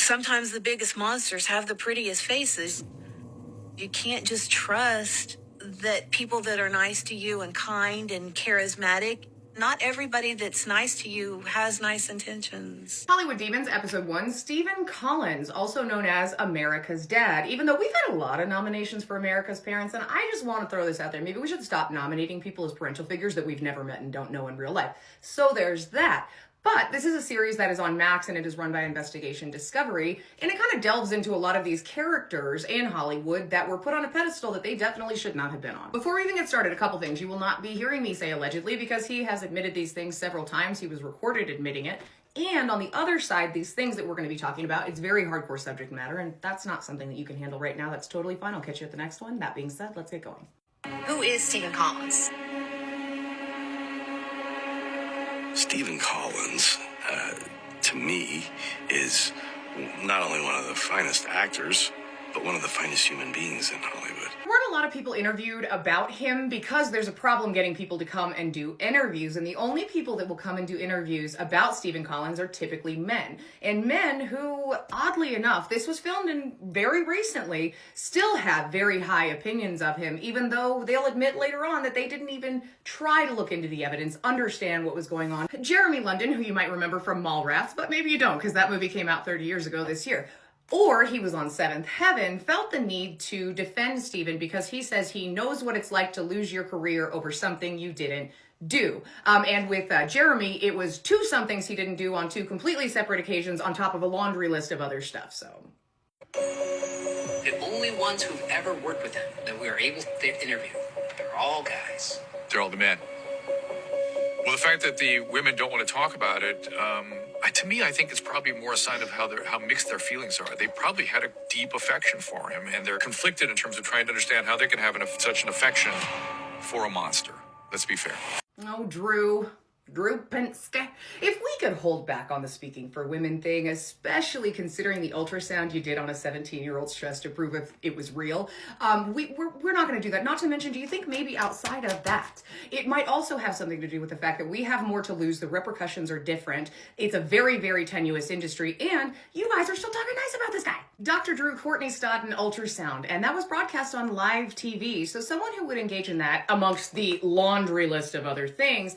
Sometimes the biggest monsters have the prettiest faces. You can't just trust that people that are nice to you and kind and charismatic, not everybody that's nice to you has nice intentions. Hollywood Demons, Episode 1, Stephen Collins, also known as America's Dad. Even though we've had a lot of nominations for America's Parents, and I just want to throw this out there. Maybe we should stop nominating people as parental figures that we've never met and don't know in real life. So there's that. But this is a series that is on Max, and it is run by Investigation Discovery, and it kind of delves into a lot of these characters in Hollywood that were put on a pedestal that they definitely should not have been on. Before we even get started, a couple things. You will not be hearing me say allegedly, because he has admitted these things several times. He was recorded admitting it. And on the other side, these things that we're going to be talking about, it's very hardcore subject matter, and that's not something that you can handle right now. That's totally fine. I'll catch you at the next one. That being said, let's get going. Who is Stephen Collins? Stephen Collins, to me, is not only one of the finest actors, but one of the finest human beings in Hollywood. There weren't a lot of people interviewed about him because there's a problem getting people to come and do interviews, and the only people that will come and do interviews about Stephen Collins are typically men. And men who, oddly enough, this was filmed in very recently, still have very high opinions of him, even though they'll admit later on that they didn't even try to look into the evidence, understand what was going on. Jeremy London, who you might remember from Mallrats, but maybe you don't, because that movie came out 30 years ago this year. Or he was on Seventh Heaven, felt the need to defend Stephen because he says he knows what it's like to lose your career over something you didn't do. And with Jeremy, it was two somethings he didn't do on two completely separate occasions on top of a laundry list of other stuff, so. The only ones who've ever worked with him that we are able to interview, they're all guys. They're all the men. Well, the fact that the women don't want to talk about it, to me, I think it's probably more a sign of how mixed their feelings are. They probably had a deep affection for him, and they're conflicted in terms of trying to understand how they can have such an affection for a monster. Let's be fair. Oh, Drew Pinske. If we could hold back on the speaking for women thing, especially considering the ultrasound you did on a 17-year-old's chest to prove if it was real, we're not going to do that. Not to mention, do you think maybe outside of that, it might also have something to do with the fact that we have more to lose, the repercussions are different, it's a very, very tenuous industry, and you guys are still talking nice about this guy. Dr. Drew Courtney Stodden ultrasound, and that was broadcast on live TV, so someone who would engage in that amongst the laundry list of other things,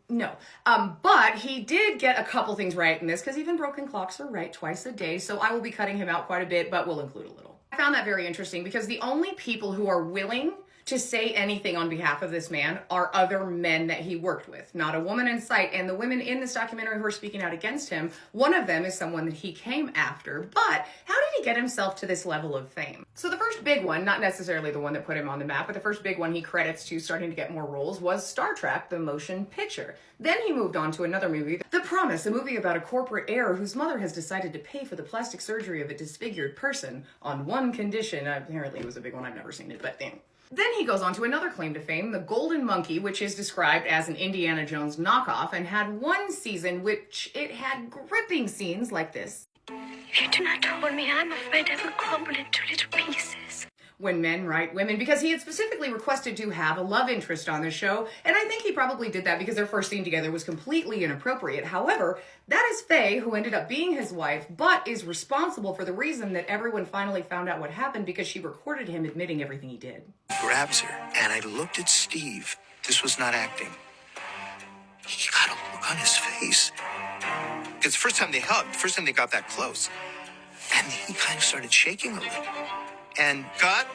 no. But he did get a couple things right in this, because even broken clocks are right twice a day, so I will be cutting him out quite a bit, but we'll include a little. I found that very interesting because the only people who are willing to say anything on behalf of this man are other men that he worked with, not a woman in sight. And the women in this documentary who are speaking out against him, one of them is someone that he came after. But how did he get himself to this level of fame? So the first big one, not necessarily the one that put him on the map, but the first big one he credits to starting to get more roles was Star Trek, the motion picture. Then he moved on to another movie, The Promise, a movie about a corporate heir whose mother has decided to pay for the plastic surgery of a disfigured person on one condition. Apparently it was a big one, I've never seen it, but damn. Then he goes on to another claim to fame, The Golden Monkey, which is described as an Indiana Jones knockoff, and had one season which it had gripping scenes like this. If you do not hold me, I'm afraid I will crumble into little pieces. When men write women, because he had specifically requested to have a love interest on the show, and I think he probably did that because their first scene together was completely inappropriate. However, that is Faye, who ended up being his wife, but is responsible for the reason that everyone finally found out what happened because she recorded him admitting everything he did. Grabs her, and I looked at Steve. This was not acting. He got a look on his face. It's the first time they hugged, first time they got that close. And he kind of started shaking a little. And cut.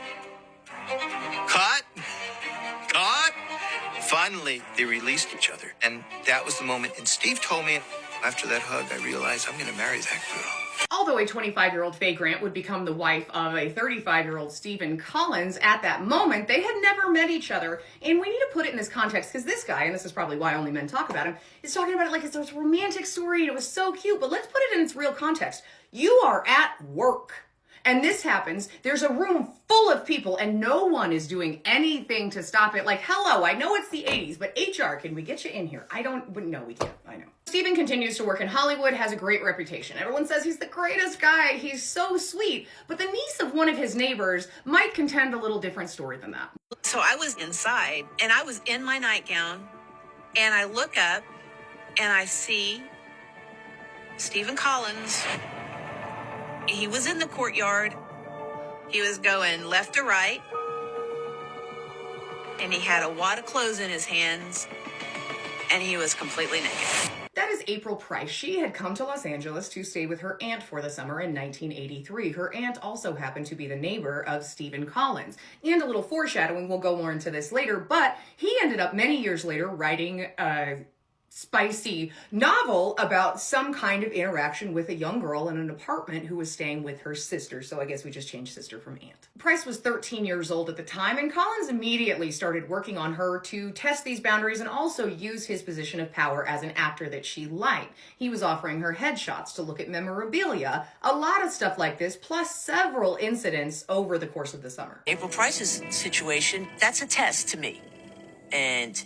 Finally, they released each other. And that was the moment. And Steve told me, after that hug, I realized I'm going to marry that girl. Although a 25-year-old Faye Grant would become the wife of a 35-year-old Stephen Collins, at that moment, they had never met each other. And we need to put it in this context, because this guy, and this is probably why only men talk about him, is talking about it like it's this romantic story, and it was so cute. But let's put it in its real context. You are at work. And this happens, there's a room full of people and no one is doing anything to stop it. Like, hello, I know it's the 80s, but HR, can we get you in here? No, we can't, I know. Stephen continues to work in Hollywood, has a great reputation. Everyone says he's the greatest guy, he's so sweet. But the niece of one of his neighbors might contend a little different story than that. So I was inside and I was in my nightgown and I look up and I see Stephen Collins He was in the courtyard. He was going left to right. And he had a wad of clothes in his hands. And he was completely naked. That is April Price. She had come to Los Angeles to stay with her aunt for the summer in 1983. Her aunt also happened to be the neighbor of Stephen Collins. And a little foreshadowing, we'll go more into this later, but he ended up many years later writing a spicy novel about some kind of interaction with a young girl in an apartment who was staying with her sister. So I guess we just changed sister from aunt. Price was 13 years old at the time, and Collins immediately started working on her to test these boundaries and also use his position of power as an actor that she liked. He was offering her headshots to look at memorabilia, a lot of stuff like this, plus several incidents over the course of the summer. April Price's situation, that's a test to me. And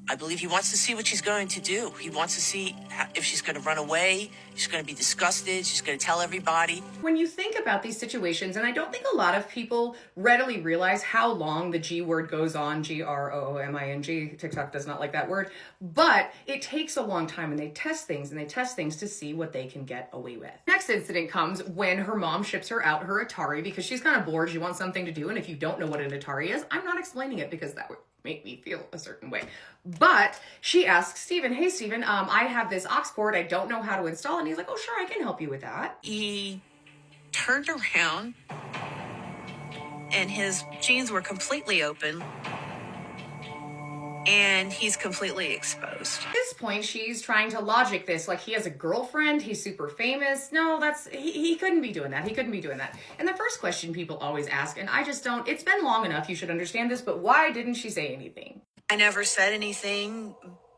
I believe he wants to see what she's going to do. He wants to see if she's going to run away, she's going to be disgusted, she's going to tell everybody. When you think about these situations, and I don't think a lot of people readily realize how long the G word goes on, G-R-O-O-M-I-N-G. TikTok does not like that word, but it takes a long time, and they test things to see what they can get away with. Next incident comes when her mom ships her out her Atari because she's kind of bored, she wants something to do, and if you don't know what an Atari is, I'm not explaining it because that would make me feel a certain way. But she asks Stephen, hey Stephen, I have this aux cord, I don't know how to install it. And he's like, oh sure, I can help you with that. He turned around and his jeans were completely open and he's completely exposed. At this point, she's trying to logic this, like he has a girlfriend, he's super famous. No, he couldn't be doing that. He couldn't be doing that. And the first question people always ask, and I just don't, it's been long enough, you should understand this, but why didn't she say anything? I never said anything,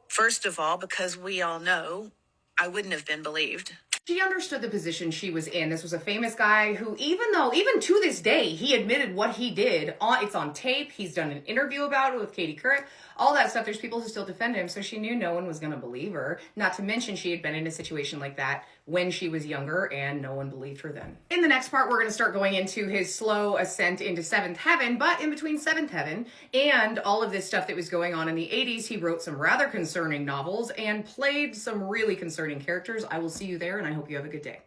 first of all, because we all know I wouldn't have been believed. She understood the position she was in. This was a famous guy who, even to this day, he admitted what he did. It's on tape. He's done an interview about it with Katie Couric. All that stuff. There's people who still defend him. So she knew no one was going to believe her. Not to mention she had been in a situation like that when she was younger and no one believed her then. In the next part, we're going to start going into his slow ascent into seventh heaven. But in between seventh heaven and all of this stuff that was going on in the 80s, he wrote some rather concerning novels and played some really concerning characters. I will see you there, and I hope you have a good day.